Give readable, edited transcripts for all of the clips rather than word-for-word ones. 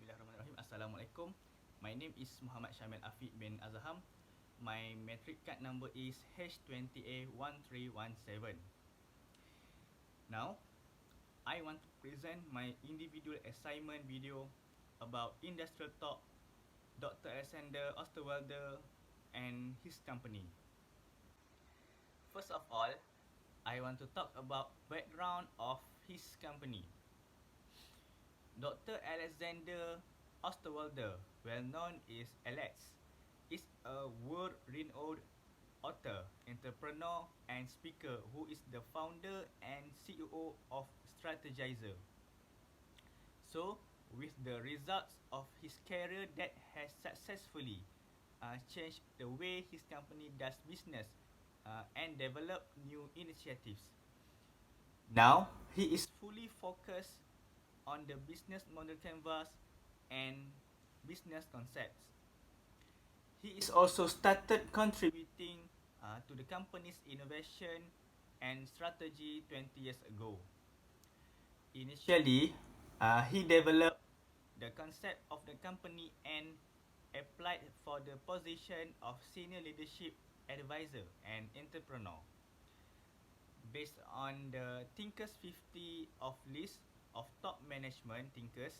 Bismillahirrahmanirrahim. Assalamualaikum. My name is Muhammad Syamil Afiq bin Azaham. My metric card number is H20A1317. Now, I want to present my individual assignment video about industrial talk, Dr. Alexander Osterwalder and his company. First of all, I want to talk about background of his company. Dr. Alexander Osterwalder, well known as Alex, is a world-renowned author, entrepreneur, and speaker who is the founder and CEO of Strategizer. So, with the results of his career that has successfully changed the way his company does business and develop new initiatives. Now, he is fully focused on the business model canvas and business concepts. He is also started contributing to the company's innovation and strategy 20 years ago. Initially, he developed the concept of the company and applied for the position of senior leadership advisor and entrepreneur. Based on the Thinkers 50 of list of top management thinkers,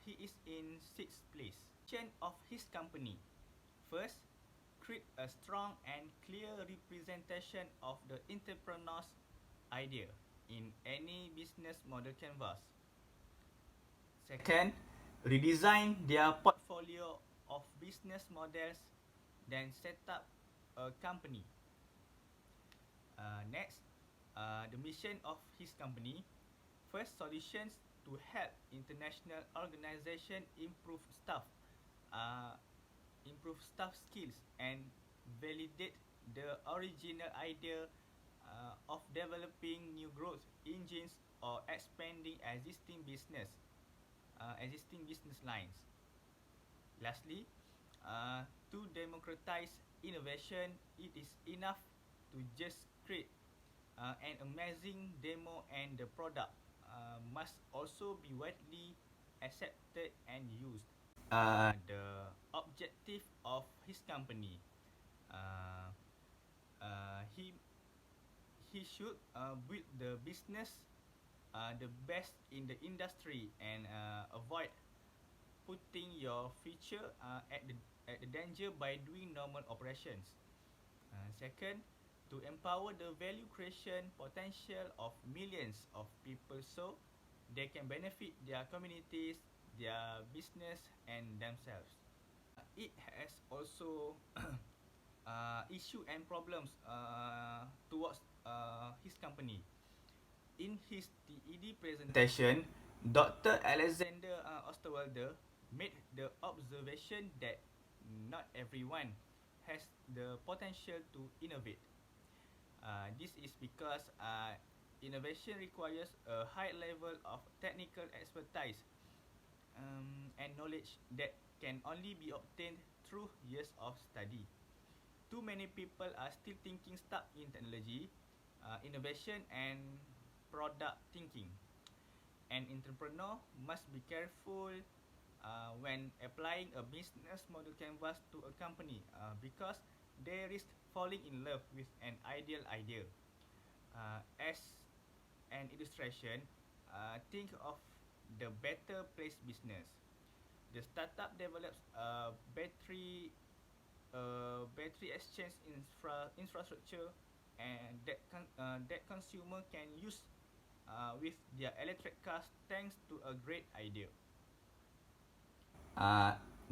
he is in 6th place. Mission of his company: first, create a strong and clear representation of the entrepreneur's idea in any business model canvas. Second, redesign their portfolio of business models, then set up a company. Next, the mission of his company: first, solutions to help international organization improve staff skills and validate the original idea of developing new growth engines or expanding existing business lines. Lastly, to democratize innovation, it is enough to just create an amazing demo, and the product must also be widely accepted and used. The objective of his company: uh, he should build the business the best in the industry and avoid putting your future at the danger by doing normal operations. Second, to empower the value creation potential of millions of people so they can benefit their communities, their business, and themselves. It has also issue and problems towards his company. In his TED presentation, Dr. Alexander Osterwalder made the observation that not everyone has the potential to innovate. This is because innovation requires a high level of technical expertise and knowledge that can only be obtained through years of study. Too many people are still thinking stuck in technology, innovation, and product thinking. An entrepreneur must be careful when applying a business model canvas to a company because they risk falling in love with an ideal idea. As an illustration, think of the Better Place business. The startup develops a battery exchange infrastructure and that consumer can use with their electric cars thanks to a great idea.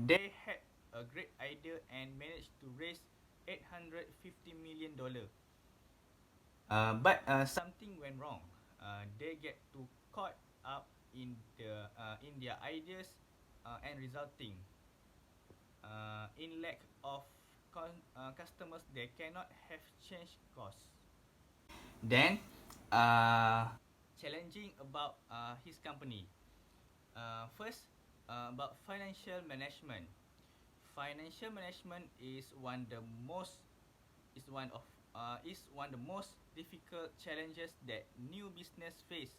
They had a great idea and managed to raise $850 million. But something went wrong. They get too caught up in their ideas and resulting in lack of customers. They cannot have change costs. Then, challenging about his company. First, about financial management. Financial management is one of the most difficult challenges that new business face.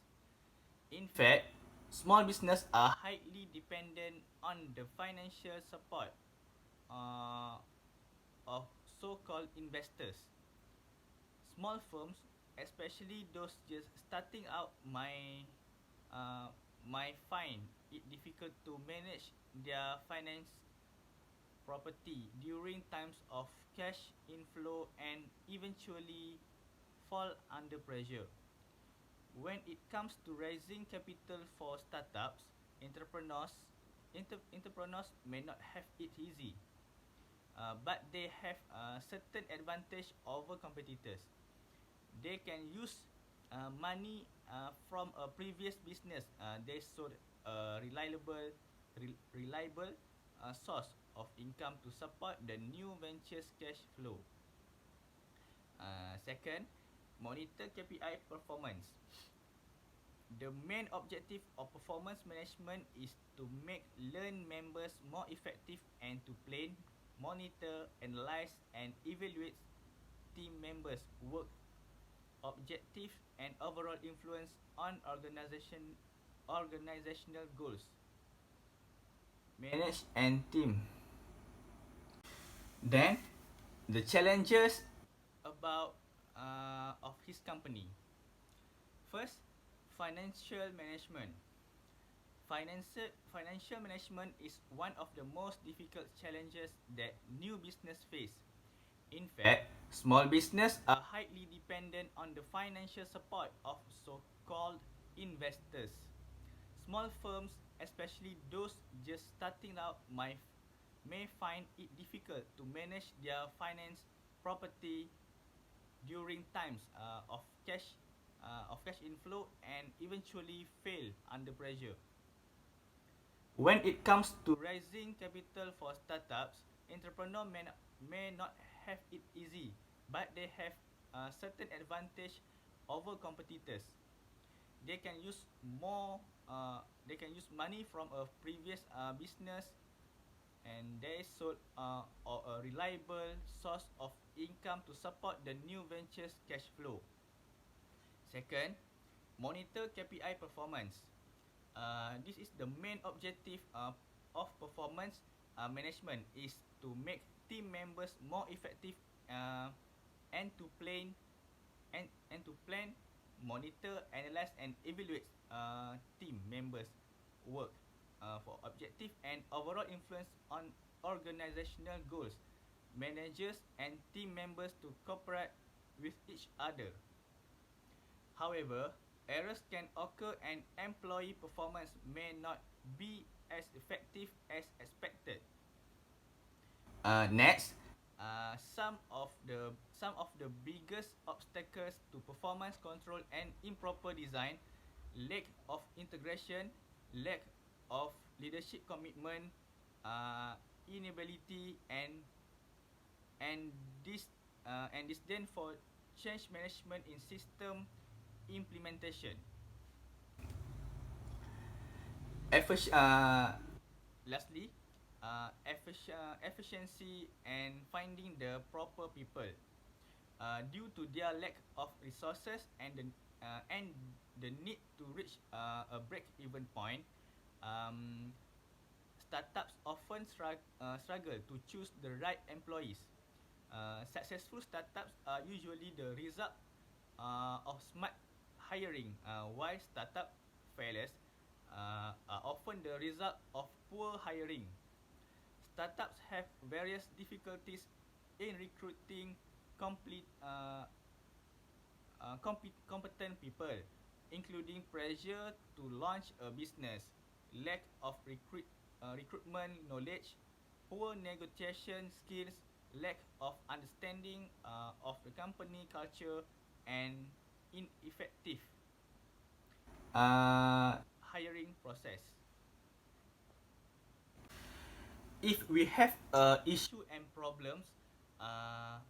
In fact, Small business are highly dependent on the financial support uh, of so-called investors. Small firms, especially those just starting out, uh, might find it difficult to manage their finance property during times of cash inflow and eventually fall under pressure. When it comes to raising capital for startups, entrepreneurs may not have it easy, but they have a certain advantage over competitors. They can use money from a previous business. They sold a reliable source of income to support the new ventures cash flow. Second, monitor KPI performance. The main objective of performance management is to make learn members more effective and to plan, monitor, analyze, and evaluate team members' work objective and overall influence on organizational goals. Manage and team. Then the challenges about of his company. First, financial management. Financial management is one of the most difficult challenges that new business face. In fact, small business are highly dependent on the financial support of so-called investors. Small firms, especially those just starting out, may find it difficult to manage their finance property during times of cash inflow and eventually fail under pressure. When it comes to raising capital for startups, entrepreneurs may not have it easy, but they have a certain advantage over competitors. They can use more. They can use money from a previous business, and they sold or a reliable source of income to support the new ventures cash flow. Second, monitor KPI performance. This is the main objective of performance management is to make team members more effective uh, and to plan and to plan, monitor, analyze, and evaluate team members' work for objective and overall influence on organizational goals. Managers and team members to cooperate with each other. However, errors can occur and employee performance may not be as effective as expected. Next, some of the biggest obstacles to performance control and improper design, lack of integration, lack of leadership commitment, inability and this and disdain for change management in system implementation. Effic- uh, Lastly, efficiency and finding the proper people. Due to their lack of resources and the need to reach a break-even point, um, startups often struggle to choose the right employees. Successful startups are usually the result of smart hiring, while startup failures are often the result of poor hiring. Startups have various difficulties in recruiting complete, competent people, including pressure to launch a business, lack of recruitment knowledge, poor negotiation skills, lack of understanding of the company culture, and ineffective hiring process. If we have a issue and problems,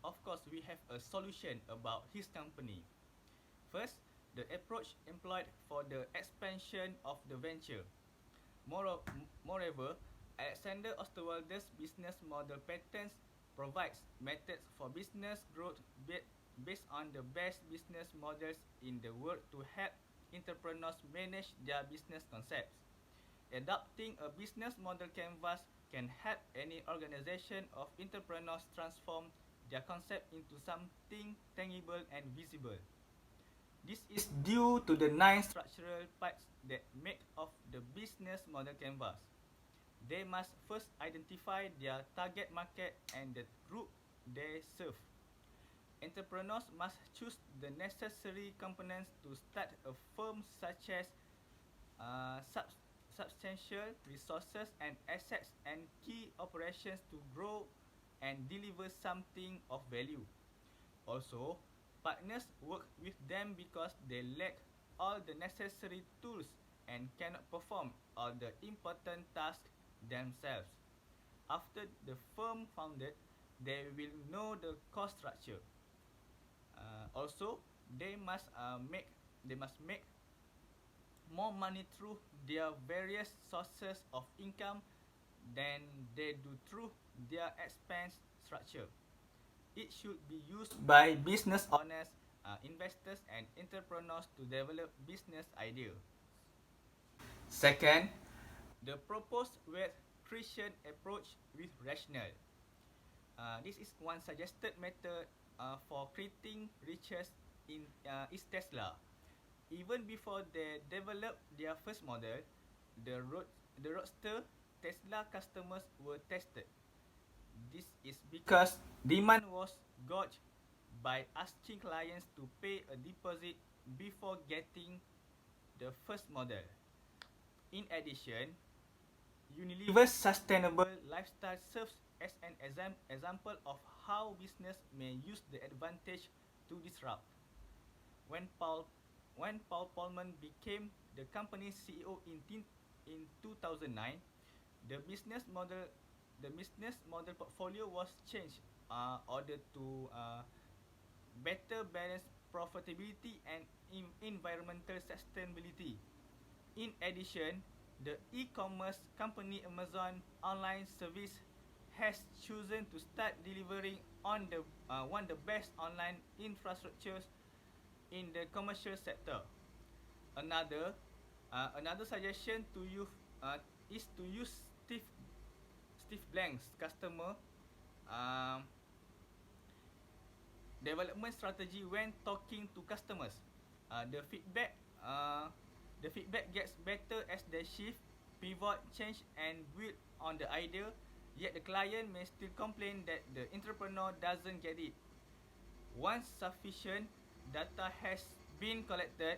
of course we have a solution about his company. First, the approach employed for the expansion of the venture. Moreover, Alexander Osterwalder's business model patterns provides methods for business growth based on the best business models in the world to help entrepreneurs manage their business concepts. Adopting a business model canvas can help any organization of entrepreneurs transform their concept into something tangible and visible. This is due to the 9 structural parts that make up the business model canvas. They must first identify their target market and the group they serve. Entrepreneurs must choose the necessary components to start a firm, such as substantial resources and assets and key operations to grow and deliver something of value. Also, partners work with them because they lack all the necessary tools and cannot perform all the important tasks themselves. After the firm founded, they will know the cost structure. Also, they must make more money through their various sources of income than they do through their expense structure. It should be used by business owners, investors, and entrepreneurs to develop business ideas. Second, the proposed wealth creation approach with rationale. This is one suggested method for creating riches is Tesla. Even before they developed their first model, the Roadster Tesla customers were tested. This is because demand was gauged by asking clients to pay a deposit before getting the first model. In addition, Unilever's sustainable lifestyle serves as an example of how business may use the advantage to disrupt. When Paul when Paul Polman became the company's CEO in 2009, the business model the business model portfolio was changed order to better balance profitability and environmental sustainability. In addition, the e-commerce company Amazon online service has chosen to start delivering on the one of the best online infrastructures in the commercial sector. Another suggestion to you is to use Steve Blank's customer um, development strategy when talking to customers. Uh, the feedback uh, the feedback gets better as they shift, pivot, change, and build on the idea. Yet the client may still complain that the entrepreneur doesn't get it. Once sufficient data has been collected,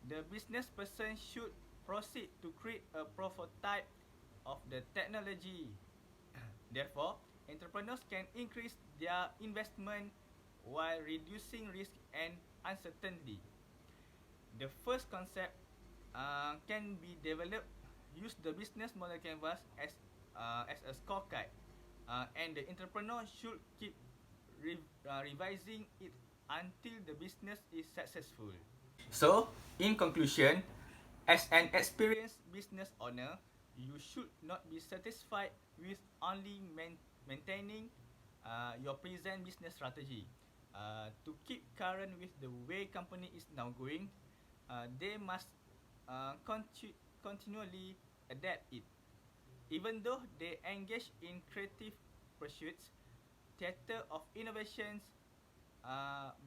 the business person should proceed to create a prototype of the technology. Therefore, entrepreneurs can increase their investment while reducing risk and uncertainty. The first concept can be developed. Use the business model canvas as a scorecard, and the entrepreneur should keep revising it until the business is successful. So, in conclusion, as an experienced business owner, you should not be satisfied with only maintaining your present business strategy. To keep current with the way company is now going, they must continually adapt it. Even though they engage in creative pursuits, theatre of innovations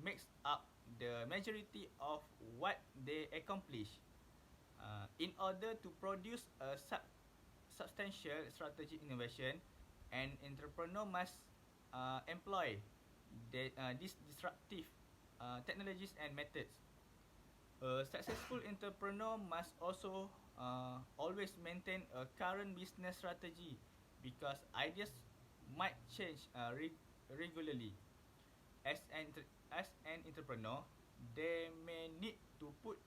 makes up the majority of what they accomplish. In order to produce a substantial strategic innovation, an entrepreneur must employ these disruptive technologies and methods. A successful entrepreneur must also always maintain a current business strategy because ideas might change regularly. As an entrepreneur, they may need to put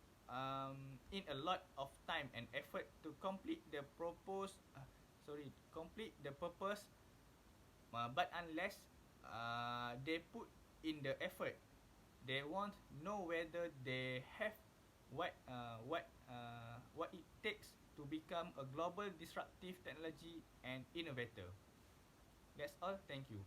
in a lot of time and effort to complete the purpose. But unless they put in the effort, they won't know whether they have what it takes to become a global disruptive technology and innovator. That's all. Thank you.